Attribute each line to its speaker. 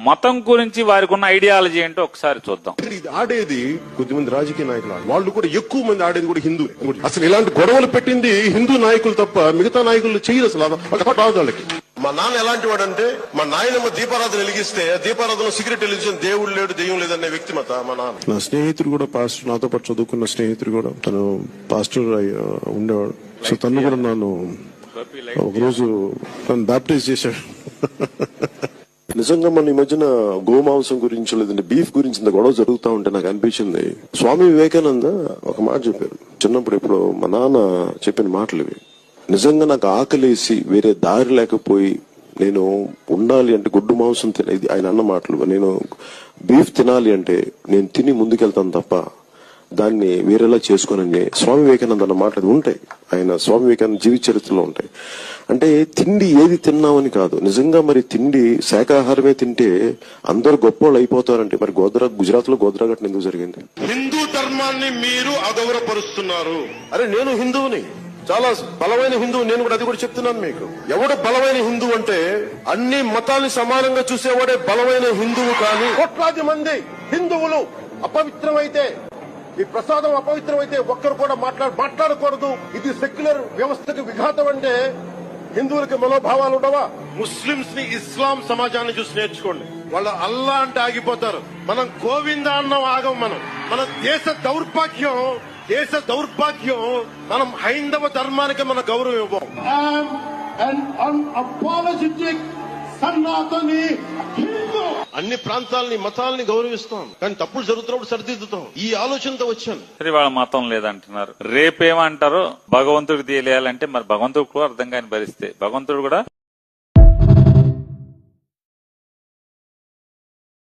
Speaker 1: మతం గురించి వారికి ఉన్న ఐడియాలజీ ఏంటో ఒకసారి చూద్దాం.
Speaker 2: ఇది ఆడేది కొద్దిమంది రాజకీయ నాయకులు, వాళ్ళు కూడా ఎక్కువ మంది ఆడేది కూడా హిందూ. అసలు ఇలాంటి గొడవలు పెట్టింది హిందూ నాయకులు తప్ప మిగతా నాయకులు చేయరు. అసలు రాదు వాళ్ళకి.
Speaker 3: మా నాన్న ఎలాంటి వాడంటే, మా నాయనమ్మ దీపారాధన వెలిగిస్తే దీపారాధన సిగరెట్ వెలిగించిన దేవుడు లేడు దెయ్యం లేదనే వ్యక్తిమత మా నాన్న.
Speaker 2: నా స్నేహితుడు కూడా పాస్టర్, నాతో పాటు చదువుకున్న స్నేహితుడు కూడా తను పాస్టర్ ఉండేవాడు. సో తను కూడా నన్ను ఒకరోజు తను బ్యాప్టైజ్ చేశాడు. నిజంగా మన ఈ మధ్యన గోమాంసం గురించి లేదంటే బీఫ్ గురించి ఇంత గొడవ జరుగుతూ ఉంటే నాకు అనిపించింది, స్వామి వివేకానంద ఒక మాట చెప్పారు చిన్నప్పుడు. ఇప్పుడు మా నాన్న చెప్పిన మాటలు ఇవి. నిజంగా నాకు ఆకలేసి వేరే దారి లేకపోయి నేను ఉండాలి అంటే గుడ్డు మాంసం తినేది ఆయన అన్న మాటలు. నేను బీఫ్ తినాలి అంటే నేను తిని ముందుకెళ్తాను తప్ప దాన్ని వేరేలా చేసుకోనని స్వామి వివేకానంద అన్న మాటలు ఉంటాయి. ఆయన స్వామి వివేకానంద జీవిత చరిత్రలో ఉంటాయి. అంటే తిండి ఏది తిన్నామని కాదు, నిజంగా మరి తిండి శాకాహారమే తింటే అందరు గొప్పోళ్ళు అయిపోతారంటే మరి గుజరాత్ లో గోద్రా ఘటన ఎందుకు జరిగింది?
Speaker 3: హిందూ ధర్మాన్ని మీరు అగౌరవపరుస్తున్నారు. అరే నేను హిందువుని, చాలా బలమైన హిందువు, నేను కూడా అది కూడా చెప్తున్నాను మీకు. ఎవడు బలమైన హిందువు అంటే అన్ని మతాల్ని సమానంగా చూసేవాడే బలమైన హిందువు. కానీ కోట్లాది మంది హిందువులు అపవిత్రమైతే, ఈ ప్రసాదం అపవిత్రమైతే ఒక్కరు కూడా మాట్లాడకూడదు, ఇది సెక్యులర్ వ్యవస్థకు విఘాతం అంటే హిందువులకి మనోభావాలు ఉండవా? ముస్లింస్ ని ఇస్లాం సమాజాన్ని చూసి నేర్చుకోండి. వాళ్ళు అల్లా అంటే ఆగిపోతారు, మనం గోవింద అన్నం ఆగం. మన దేశ దౌర్భాగ్యం మనం హైందవ ధర్మానికి మన గౌరవం ఇవ్వం. అన్ని ప్రాంతాలని మతాలని గౌరవిస్తాం, కానీ తప్పులు జరుగుతున్నప్పుడు సరిదిద్దుతాం. ఈ ఆలోచనతో వచ్చాను.
Speaker 1: సరే, వాళ్ళ మతం లేదంటున్నారు, రేపేమంటారో భగవంతుడికి తెలియాలంటే మరి భగవంతుడు కూడా అర్థం కాని భరిస్తే భగవంతుడు కూడా